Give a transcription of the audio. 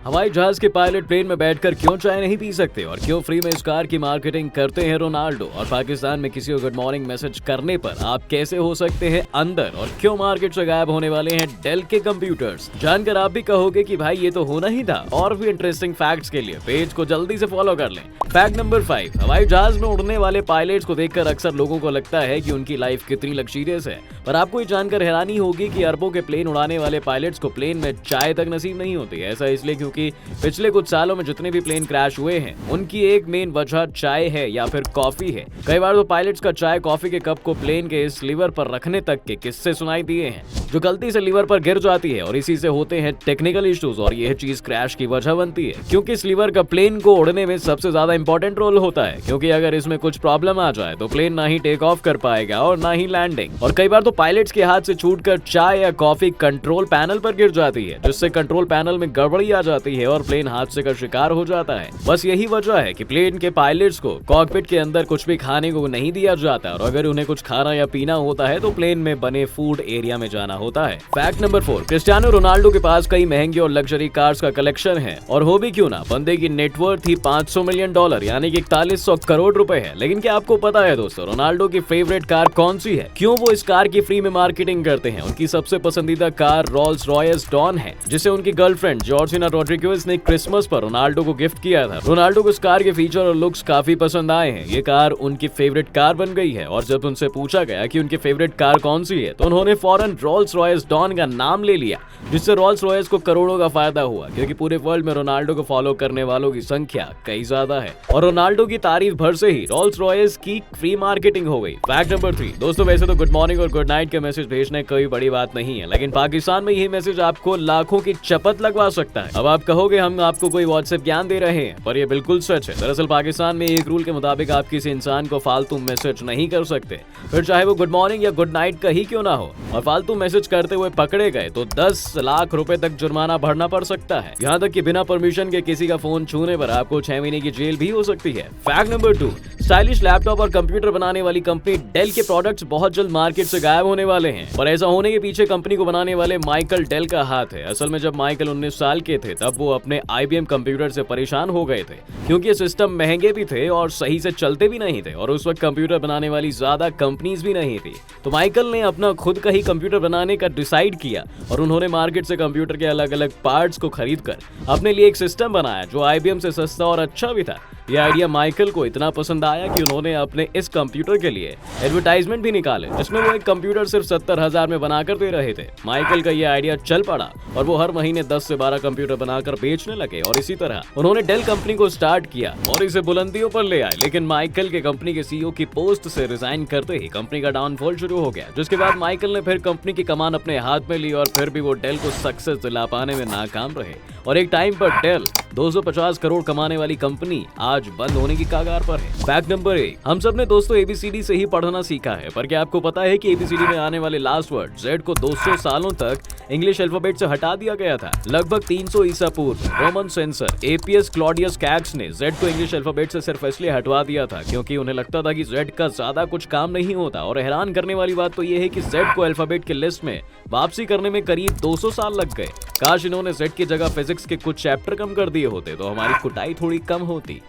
हवाई जहाज के पायलट प्लेन में बैठकर क्यों चाय नहीं पी सकते और क्यों फ्री में इस कार की मार्केटिंग करते हैं रोनाल्डो, और पाकिस्तान में किसी को गुड मॉर्निंग मैसेज करने पर आप कैसे हो सकते हैं अंदर, और क्यों मार्केट से गायब होने वाले हैं डेल के कंप्यूटर्स। जानकर आप भी कहोगे कि भाई ये तो होना ही था। और भी इंटरेस्टिंग फैक्ट्स के लिए पेज को जल्दी से फॉलो कर लें। फैक्ट नंबर 5, हवाई जहाज में उड़ने वाले पायलट्स को देखकर अक्सर लोगों को लगता है कि उनकी लाइफ कितनी लग्जरियस है, पर आपको ये जानकर हैरानी होगी कि अरबों के प्लेन उड़ाने वाले पायलट्स को प्लेन में चाय तक नसीब नहीं होती। ऐसा इसलिए क्योंकि पिछले कुछ सालों में जितने भी प्लेन क्रैश हुए हैं उनकी एक मेन वजह चाय है या फिर कॉफी है। कई बार तो पायलट्स का चाय कॉफी के कप को प्लेन के इस लीवर पर रखने तक के किस्से सुनाई दिए हैं, जो गलती से लीवर पर गिर जाती है और इसी से होते हैं टेक्निकल इश्यूज, और यह चीज क्रैश की वजह बनती है। क्योंकि इस लीवर का प्लेन को उड़ने में सबसे ज्यादा इंपॉर्टेंट रोल होता है, क्योंकि अगर इसमें कुछ प्रॉब्लम आ जाए तो प्लेन ना ही टेक ऑफ कर पाएगा और ना ही लैंडिंग। और कई बार तो पायलट्स के हाथ से छूटकर चाय या कॉफी कंट्रोल पैनल पर गिर जाती है, जिससे कंट्रोल पैनल में गड़बड़ी आ जाती है और प्लेन हादसे का शिकार हो जाता है। बस यही वजह है कि प्लेन के पायलट्स को कॉकपिट के अंदर कुछ भी खाने को नहीं दिया जाता, और अगर उन्हें कुछ खाना या पीना होता है तो प्लेन में बने फूड एरिया में जाना होता है। फैक्ट नंबर 4, क्रिस्टियानो रोनाल्डो के पास कई महंगी और लग्जरी कार्स का कलेक्शन है, और हो भी क्यों ना, बंदे की नेटवर्थ ही $500 मिलियन यानी कि 4100 करोड़ रुपए है। लेकिन क्या आपको पता है दोस्तों, रोनाल्डो की फेवरेट कार कौन सी है, क्यों वो इस कार की फ्री में मार्केटिंग करते हैं? उनकी सबसे पसंदीदा कार रोल्स रॉयस डॉन है, जिसे उनकी गर्लफ्रेंड जॉर्जिना रोड्रिगेज ने क्रिसमस पर रोनाल्डो को गिफ्ट किया था। रोनाल्डो को इस कार के फीचर और लुक्स काफी पसंद आए हैं। ये कार उनकी फेवरेट कार बन गई है, और जब उनसे पूछा गया कि उनकी फेवरेट कार कौन सी है तो उन्होंने फौरन रोल्स रॉयस डॉन का नाम ले लिया, जिससे रोल्स रॉयस को करोड़ों का फायदा हुआ, क्योंकि पूरे वर्ल्ड में रोनाल्डो को फॉलो करने वालों की संख्या कई ज्यादा है, और रोनाल्डो की तारीफ भर से ही रोल्स रॉयस की फ्री मार्केटिंग हो गई। फैक्ट नंबर 3, दोस्तों वैसे तो गुड मॉर्निंग और गुड नाइट के मैसेज भेजने कोई बड़ी बात नहीं है, लेकिन पाकिस्तान में यही मैसेज आपको लाखों की चपत लगवा सकता है। अब आप कहोगे हम आपको कोई व्हाट्सएप ज्ञान दे रहे हैं, पर यह बिल्कुल सच है। दरअसल पाकिस्तान में एक रूल के मुताबिक आप किसी इंसान को फालतू मैसेज नहीं कर सकते, फिर चाहे वो गुड मॉर्निंग या गुड नाइट का ही क्यों ना हो, और फालतू मैसेज करते हुए पकड़े गए तो 10 लाख रुपए तक जुर्माना भरना पड़ सकता है। यहाँ तक कि बिना परमिशन के किसी का फोन छूने पर आपको 6 महीने की जेल भी हो सकती है। फैक्ट नंबर 2, स्टाइलिश लैपटॉप और कंप्यूटर बनाने वाली कंपनी डेल के प्रोडक्ट्स बहुत जल्द मार्केट से गायब होने वाले हैं, पर ऐसा होने के पीछे कंपनी को बनाने वाले माइकल डेल का हाथ है। असल में जब माइकल 19 साल के थे तब वो अपने IBM कंप्यूटर से परेशान हो गए थे, क्योंकि ये सिस्टम महंगे भी थे और सही से चलते भी नहीं थे, और उस वक्त कंप्यूटर बनाने वाली ज्यादा कंपनीज भी नहीं थी। तो माइकल ने अपना खुद का ही कंप्यूटर बनाने का डिसाइड किया, और उन्होंने मार्केट से कंप्यूटर के अलग अलग पार्ट्स को खरीदकर अपने लिए एक सिस्टम बनाया जो IBM से सस्ता और अच्छा भी था। यह आइडिया माइकल को इतना पसंद आया कि उन्होंने अपने इस कंप्यूटर के लिए एडवर्टाइजमेंट भी निकाले, जिसमें वो एक कंप्यूटर सिर्फ 70,000 में बनाकर दे रहे थे। माइकल का यह आइडिया चल पड़ा और वो हर महीने 10 से 12 कंप्यूटर बनाकर बेचने लगे, और इसी तरह उन्होंने डेल कंपनी को स्टार्ट किया और इसे बुलंदियों पर ले आए। लेकिन माइकल के कंपनी के CEO की पोस्ट से रिजाइन करते ही कंपनी का डाउनफॉल शुरू हो गया, जिसके बाद माइकल ने फिर कंपनी की कमान अपने हाथ में ली, और फिर भी वो डेल को सक्सेस दिला पाने में नाकाम रहे, और एक टाइम पर डेल 250 करोड़ कमाने वाली कंपनी आज बंद होने की कगार पर है। फैक्ट नंबर 1, हम सब ने दोस्तों ABCD से ही पढ़ना सीखा है, पर क्या आपको पता है कि ABCD में आने वाले लास्ट वर्ड Z को 200 सालों तक इंग्लिश अल्फाबेट से हटा दिया गया था। लगभग 300 ईसा पूर्व रोमन सेंसर एपियस क्लॉडियस कैक्स ने Z को इंग्लिश अल्फाबेट से सिर्फ इसलिए हटवा दिया था क्योंकि उन्हें लगता था कि Z का ज्यादा कुछ काम नहीं होता। और हैरान करने वाली बात तो यह है कि Z को अल्फाबेट के लिस्ट में वापसी करने में करीब 200 साल लग गए। काश इन्होंने Z की जगह फिजिक्स के कुछ चैप्टर कम कर दिए होते तो हमारी कुटाई थोड़ी कम होती।